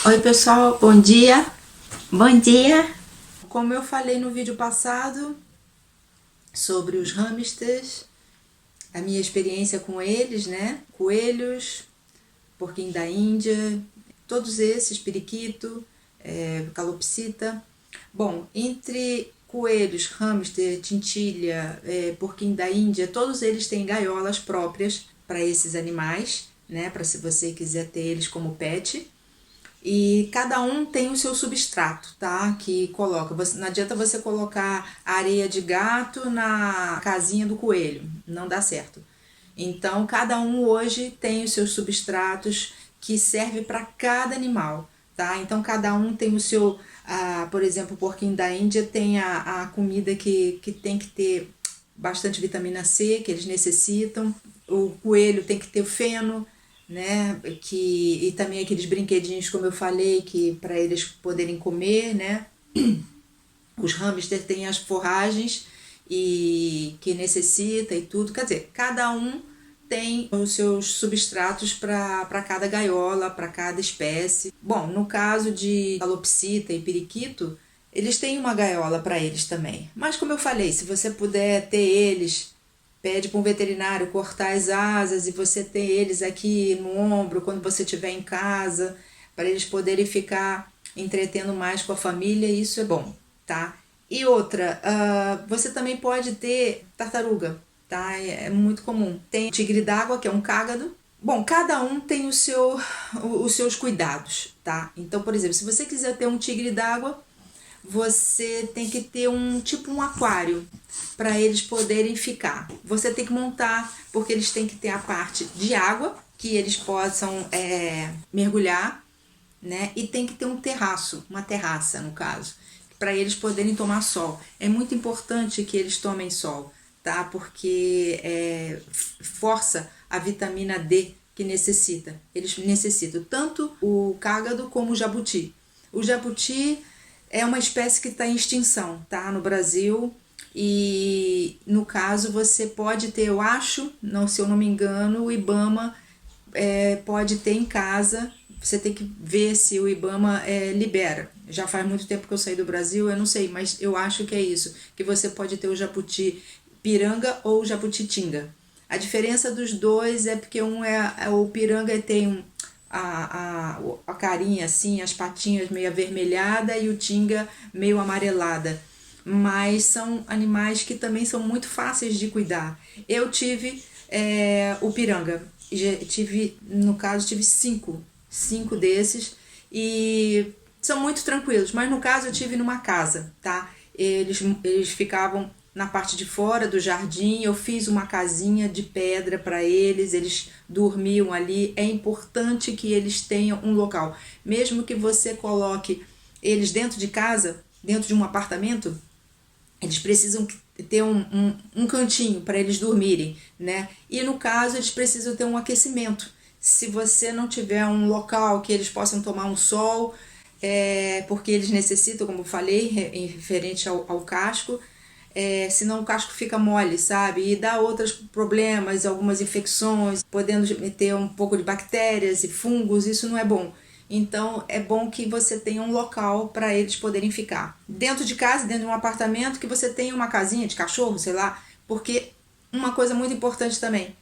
Oi pessoal, bom dia. Bom dia. Como eu falei no vídeo passado sobre os hamsters, a minha experiência com eles, né? Coelhos, porquinho da Índia, todos esses, periquito, calopsita. Bom, entre coelhos, hamster, tintilha, porquinho da Índia, todos eles têm gaiolas próprias para esses animais, né? Para se você quiser ter eles como pet. E cada um tem o seu substrato, tá? Que coloca. Não adianta você colocar areia de gato na casinha do coelho, não dá certo. Então, cada um hoje tem os seus substratos que serve para cada animal, tá? Então, cada um tem o seu, por exemplo, o porquinho da Índia tem a comida que tem que ter bastante vitamina C, que eles necessitam. O coelho tem que ter o feno, né? E também aqueles brinquedinhos, como eu falei, que para eles poderem comer, né? Os hamsters têm as forragens e que necessita e tudo. Quer dizer, cada um tem os seus substratos para cada gaiola, para cada espécie. Bom, no caso de calopsita e periquito, eles têm uma gaiola para eles também. Mas como eu falei, se você puder ter eles, pede para um veterinário cortar as asas e você ter eles aqui no ombro quando você estiver em casa, para eles poderem ficar entretendo mais com a família, isso é bom, tá? E outra, você também pode ter tartaruga, tá? É muito comum. Tem tigre d'água, que é um cágado. Bom, cada um tem os seus cuidados, tá? Então, por exemplo, se você quiser ter um tigre d'água, você tem que ter um aquário para eles poderem ficar. Você tem que montar, porque eles têm que ter a parte de água, que eles possam mergulhar, né? E tem que ter um terraço, uma terraça no caso, para eles poderem tomar sol. É muito importante que eles tomem sol, tá? Porque força a vitamina D que necessita. Eles necessitam tanto o cágado como o jabuti. O jabuti é uma espécie que está em extinção, tá? No Brasil. E no caso você pode ter, eu acho, não, se eu não me engano, o IBAMA pode ter em casa. Você tem que ver se o IBAMA libera. Já faz muito tempo que eu saí do Brasil, eu não sei, mas eu acho que é isso, que você pode ter o jabuti piranga ou o jabuti tinga. A diferença dos dois é porque o piranga tem a carinha assim, as patinhas meio avermelhada e o tinga meio amarelada. Mas são animais que também são muito fáceis de cuidar. Eu tive o piranga, no caso tive cinco desses e são muito tranquilos, mas no caso eu tive numa casa, tá? Eles ficavam na parte de fora do jardim, eu fiz uma casinha de pedra para eles dormiam ali. É importante que eles tenham um local, mesmo que você coloque eles dentro de casa, dentro de um apartamento, eles precisam ter um cantinho para eles dormirem, né? E no caso eles precisam ter um aquecimento. Se você não tiver um local que eles possam tomar um sol, porque eles necessitam, como eu falei, em referente ao casco, senão o casco fica mole, sabe? E dá outros problemas, algumas infecções, podendo ter um pouco de bactérias e fungos, isso não é bom. Então é bom que você tenha um local para eles poderem ficar. Dentro de casa, dentro de um apartamento, que você tenha uma casinha de cachorro, sei lá, porque uma coisa muito importante também,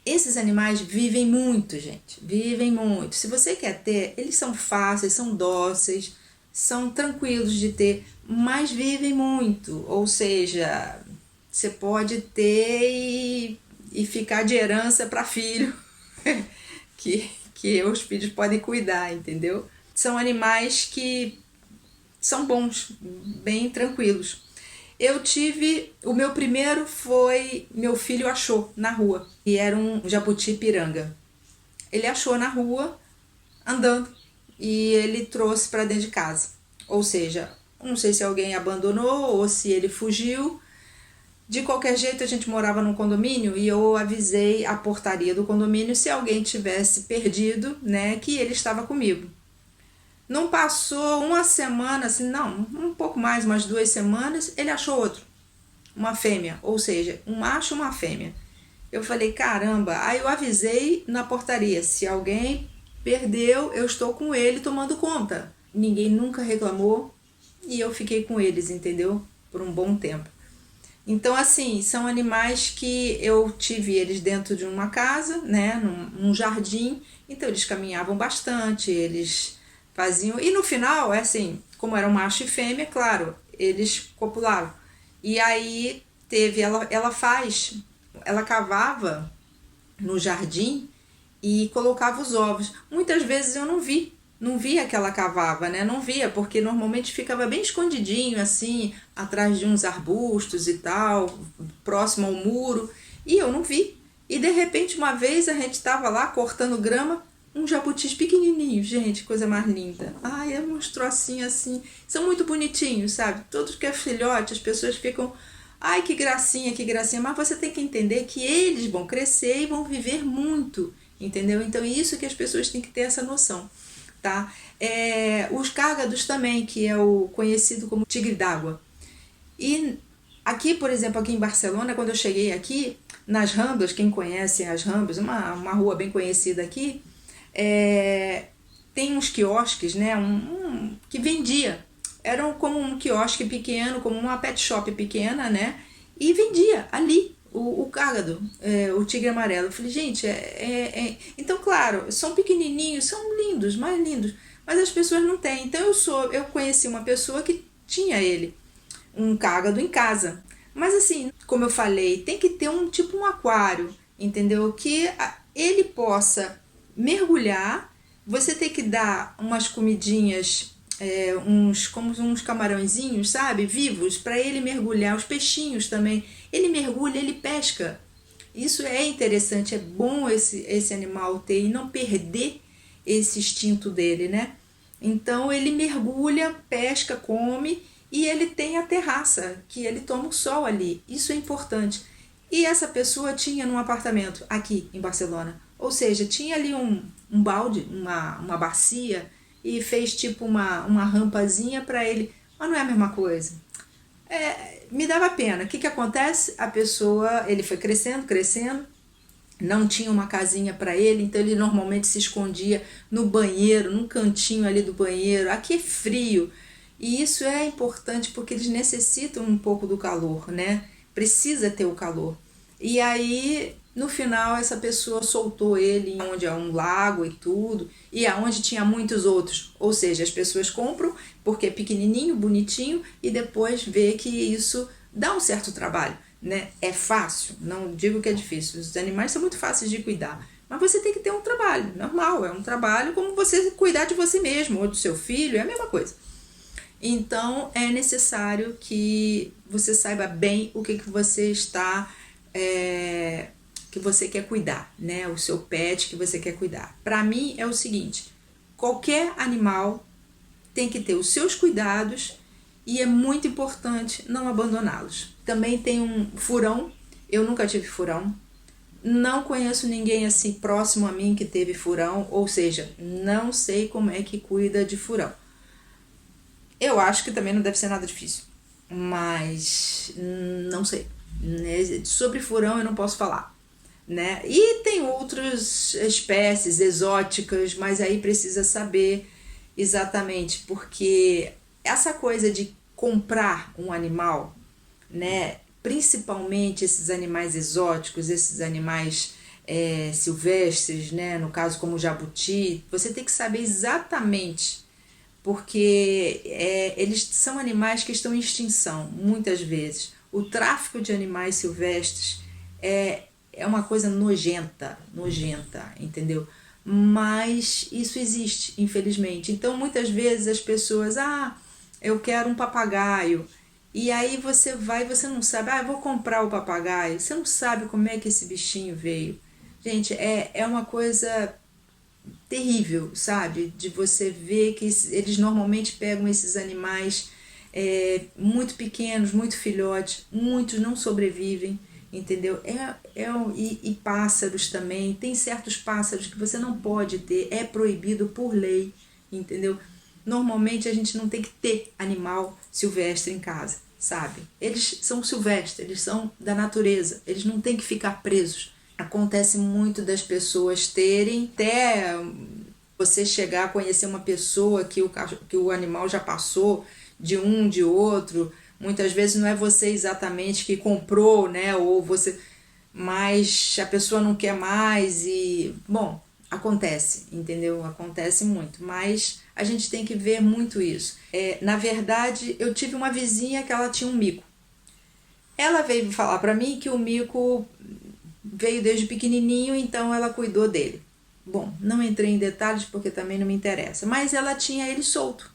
esses animais vivem muito, gente, vivem muito. Se você quer ter, eles são fáceis, são dóceis, são tranquilos de ter, mas vivem muito. Ou seja, você pode ter e ficar de herança para filho, que os filhos podem cuidar, entendeu? São animais que são bons, bem tranquilos. O meu primeiro foi, meu filho achou na rua, e era um jabuti piranga. Ele achou na rua, andando, e ele trouxe para dentro de casa. Ou seja, não sei se alguém abandonou ou se ele fugiu. De qualquer jeito, a gente morava num condomínio e eu avisei a portaria do condomínio se alguém tivesse perdido, né, que ele estava comigo. Não passou uma semana, assim, não, um pouco mais, umas 2 semanas, ele achou outro, uma fêmea, ou seja, um macho e uma fêmea. Eu falei, caramba, aí eu avisei na portaria, se alguém perdeu, eu estou com ele tomando conta. Ninguém nunca reclamou e eu fiquei com eles, entendeu? Por um bom tempo. Então, assim, são animais que eu tive eles dentro de uma casa, né, num jardim, então eles caminhavam bastante, eles faziam... E no final, é assim, como era um macho e fêmea, claro, eles copulavam. E aí ela cavava no jardim e colocava os ovos. Muitas vezes eu não via que ela cavava, né? Não via, porque normalmente ficava bem escondidinho, assim, atrás de uns arbustos e tal, próximo ao muro, e eu não vi. E de repente, uma vez a gente estava lá cortando grama, um jabutis pequenininho, gente, coisa mais linda. Ai, é um trocinho assim, são muito bonitinhos, sabe? Todos que é filhote, as pessoas ficam, ai, que gracinha, mas você tem que entender que eles vão crescer e vão viver muito, entendeu? Então, isso que as pessoas têm que ter essa noção. Tá? Os cágados também, que é o conhecido como tigre d'água. E aqui, por exemplo, aqui em Barcelona, quando eu cheguei aqui, nas Ramblas, quem conhece as Ramblas, uma rua bem conhecida aqui, tem uns quiosques, né, que vendia. Era como um quiosque pequeno, como uma pet shop pequena, né, e vendia ali o cágado, o tigre amarelo. Eu falei, gente, então, claro, são pequenininhos, são lindos, mais lindos, mas as pessoas não têm. Então eu conheci uma pessoa que tinha ele, um cágado em casa. Mas assim, como eu falei, tem que ter um aquário, entendeu? Que ele possa mergulhar, você tem que dar umas comidinhas, como uns camarõezinhos, sabe, vivos, para ele mergulhar, os peixinhos também, ele mergulha, ele pesca. Isso é interessante, é bom esse animal ter e não perder esse instinto dele, né? Então ele mergulha, pesca, come, e ele tem a terraça, que ele toma o sol ali, isso é importante. E essa pessoa tinha num apartamento aqui em Barcelona, ou seja, tinha ali um balde, uma bacia, e fez tipo uma rampazinha para ele, mas não é a mesma coisa. Me dava pena. O que acontece? Ele foi crescendo, não tinha uma casinha para ele, então ele normalmente se escondia no banheiro, num cantinho ali do banheiro. Aqui é frio, e isso é importante porque eles necessitam um pouco do calor, né? Precisa ter o calor. E aí, no final, essa pessoa soltou ele onde é um lago e tudo, e aonde tinha muitos outros. Ou seja, as pessoas compram porque é pequenininho, bonitinho, e depois vê que isso dá um certo trabalho, né? É fácil, não digo que é difícil. Os animais são muito fáceis de cuidar, mas você tem que ter um trabalho, normal, é um trabalho como você cuidar de você mesmo ou do seu filho, é a mesma coisa. Então, é necessário que você saiba bem o que você está... que você quer cuidar, né? O seu pet que você quer cuidar. Para mim é o seguinte, qualquer animal tem que ter os seus cuidados e é muito importante não abandoná-los. Também tem um furão, eu nunca tive furão, não conheço ninguém assim próximo a mim que teve furão, ou seja, não sei como é que cuida de furão. Eu acho que também não deve ser nada difícil, mas não sei. Né? Sobre furão eu não posso falar, né? E tem outras espécies exóticas, mas aí precisa saber exatamente, porque essa coisa de comprar um animal, né? Principalmente esses animais exóticos, esses animais silvestres, né? No caso como o jabuti, você tem que saber exatamente, porque eles são animais que estão em extinção, muitas vezes. O tráfico de animais silvestres é uma coisa nojenta, entendeu? Mas isso existe, infelizmente. Então, muitas vezes as pessoas, eu quero um papagaio. E aí você vai e você não sabe, eu vou comprar o papagaio. Você não sabe como é que esse bichinho veio. Gente, é uma coisa terrível, sabe? De você ver que eles normalmente pegam esses animais muito pequenos, muito filhotes, muitos não sobrevivem, entendeu? E pássaros também, tem certos pássaros que você não pode ter, é proibido por lei, entendeu? Normalmente a gente não tem que ter animal silvestre em casa, sabe? Eles são silvestres, eles são da natureza, eles não têm que ficar presos. Acontece muito das pessoas terem até Você chegar a conhecer uma pessoa que o animal já passou de um, de outro, muitas vezes não é você exatamente que comprou, né? Ou você, mas a pessoa não quer mais e, bom, acontece, entendeu? Acontece muito, mas a gente tem que ver muito isso. Na verdade, eu tive uma vizinha que ela tinha um mico. Ela veio falar pra mim que o mico veio desde pequenininho, então ela cuidou dele. Bom, não entrei em detalhes porque também não me interessa, mas ela tinha ele solto,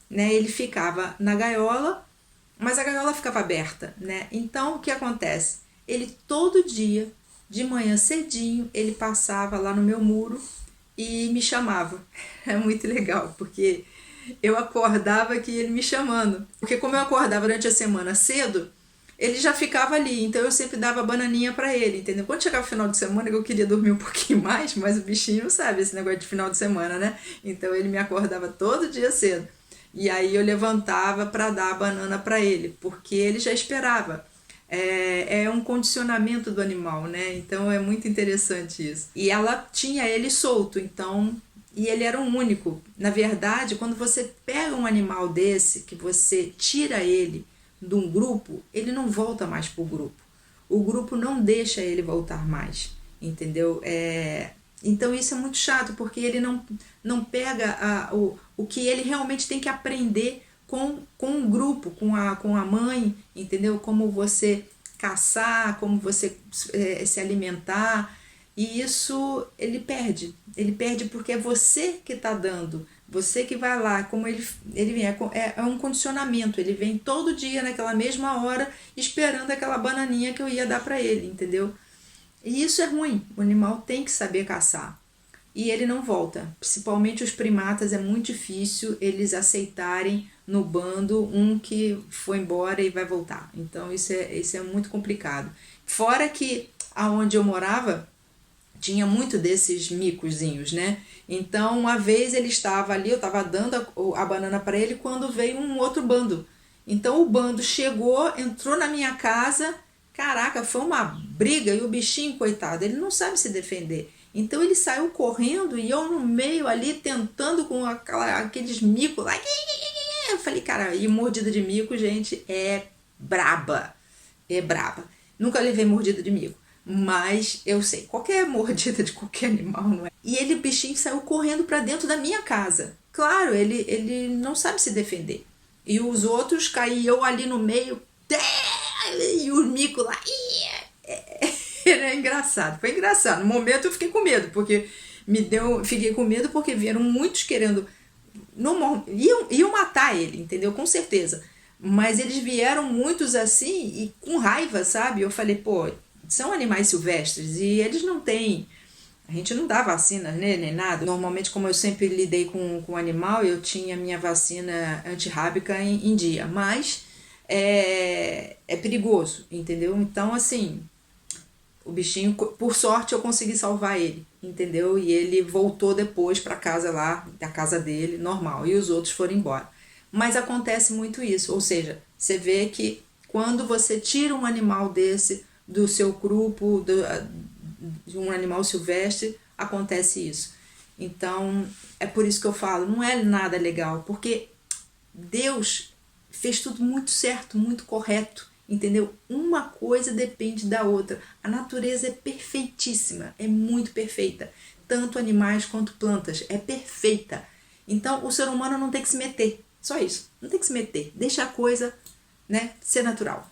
né? Ele ficava na gaiola, mas a gaiola ficava aberta, né? Então o que acontece? Ele todo dia, de manhã cedinho, ele passava lá no meu muro e me chamava. É muito legal, porque eu acordava que ele me chamando. Porque como eu acordava durante a semana cedo, ele já ficava ali, então eu sempre dava bananinha pra ele, entendeu? Quando chegava o final de semana, eu queria dormir um pouquinho mais, mas o bichinho sabe esse negócio de final de semana, né? Então ele me acordava todo dia cedo. E aí eu levantava para dar a banana para ele, porque ele já esperava. É um condicionamento do animal, né? Então é muito interessante isso. E ela tinha ele solto, então. E ele era um único. Na verdade, quando você pega um animal desse, que você tira ele de um grupo, ele não volta mais pro grupo. O grupo não deixa ele voltar mais, entendeu? Então isso é muito chato, porque ele não pega o que ele realmente tem que aprender com o grupo, com a mãe, entendeu? Como você caçar, como você se alimentar. E isso ele perde porque é você que está dando, você que vai lá, como ele vem, é um condicionamento, ele vem todo dia naquela mesma hora esperando aquela bananinha que eu ia dar para ele, entendeu? E isso é ruim, o animal tem que saber caçar. E ele não volta, principalmente os primatas, é muito difícil eles aceitarem no bando um que foi embora e vai voltar. Então isso é muito complicado. Fora que aonde eu morava, tinha muito desses micozinhos, né? Então, uma vez ele estava ali, eu estava dando a banana para ele quando veio um outro bando. Então, o bando chegou, entrou na minha casa, caraca, foi uma briga e o bichinho, coitado, ele não sabe se defender. Então, ele saiu correndo e eu no meio ali, tentando com aqueles micos lá. Eu falei, cara, e mordida de mico, gente, é braba. É braba. Nunca levei mordida de mico. Mas eu sei, qualquer mordida de qualquer animal, não é? E ele, bichinho, saiu correndo para dentro da minha casa. Claro, ele não sabe se defender. E os outros caíam ali no meio, e o mico lá. Era engraçado, foi engraçado. No momento eu fiquei com medo, porque fiquei com medo porque vieram muitos querendo. Iam matar ele, entendeu? Com certeza. Mas eles vieram muitos assim e com raiva, sabe? Eu falei, pô, são animais silvestres e eles não têm. A gente não dá vacina, né, nem nada. Normalmente, como eu sempre lidei com animal, eu tinha minha vacina antirrábica em dia. Mas é perigoso, entendeu? Então, assim, o bichinho, por sorte, eu consegui salvar ele, entendeu? E ele voltou depois para casa lá, da casa dele, normal. E os outros foram embora. Mas acontece muito isso. Ou seja, você vê que quando você tira um animal desse do seu grupo, de um animal silvestre, acontece isso. Então, é por isso que eu falo, não é nada legal, porque Deus fez tudo muito certo, muito correto, entendeu? Uma coisa depende da outra. A natureza é perfeitíssima, é muito perfeita. Tanto animais quanto plantas, é perfeita. Então, o ser humano não tem que se meter, só isso, não tem que se meter. Deixa a coisa, né, ser natural.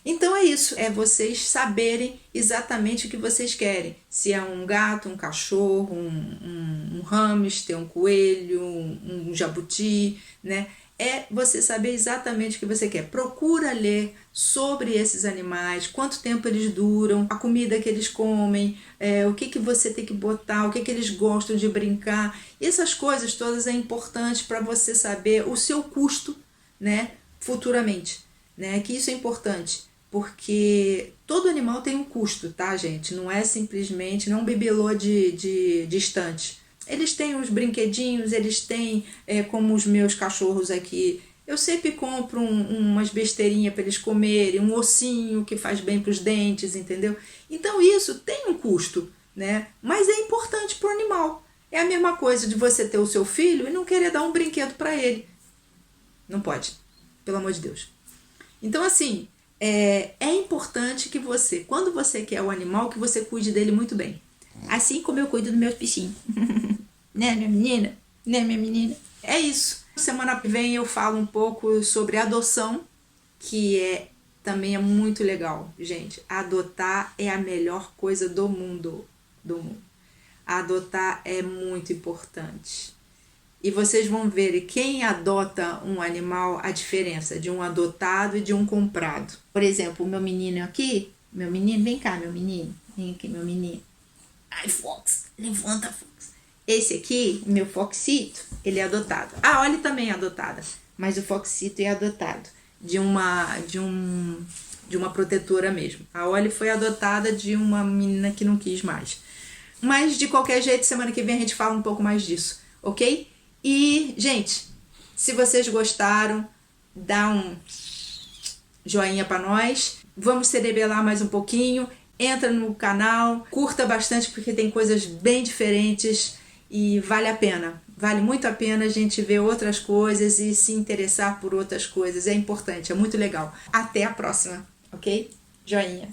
Então é isso, é vocês saberem exatamente o que vocês querem. Se é um gato, um cachorro, um hamster, um coelho, um jabuti, né? É você saber exatamente o que você quer. Procura ler sobre esses animais, quanto tempo eles duram, a comida que eles comem, o que você tem que botar, o que eles gostam de brincar. Essas coisas todas é importante para você saber o seu custo, né, futuramente, né? Que isso é importante. Porque todo animal tem um custo, tá, gente? Não é simplesmente, não é um bibelô de estante. Eles têm os brinquedinhos, eles têm, como os meus cachorros aqui. Eu sempre compro umas besteirinhas para eles comerem, um ossinho que faz bem para os dentes, entendeu? Então isso tem um custo, né? Mas é importante para o animal. É a mesma coisa de você ter o seu filho e não querer dar um brinquedo para ele. Não pode, pelo amor de Deus. Então, assim, é importante que você, quando você quer o animal, que você cuide dele muito bem. Assim como eu cuido do meu bichinho. Né, minha menina? Né, minha menina? É isso. Semana que vem eu falo um pouco sobre adoção, que também é muito legal, gente. Adotar é a melhor coisa do mundo. Do mundo. Adotar é muito importante. E vocês vão ver quem adota um animal, a diferença de um adotado e de um comprado. Por exemplo, o meu menino aqui, meu menino, vem cá, meu menino. Vem aqui, meu menino. Ai, Fox, levanta, Fox. Esse aqui, meu Foxito, ele é adotado. A Oli também é adotada, mas o Foxito é adotado de uma protetora mesmo. A Oli foi adotada de uma menina que não quis mais. Mas, de qualquer jeito, semana que vem a gente fala um pouco mais disso, ok? E, gente, se vocês gostaram, dá um joinha para nós. Vamos se rebelar mais um pouquinho. Entra no canal, curta bastante porque tem coisas bem diferentes e vale a pena. Vale muito a pena a gente ver outras coisas e se interessar por outras coisas. É importante, é muito legal. Até a próxima, ok? Joinha.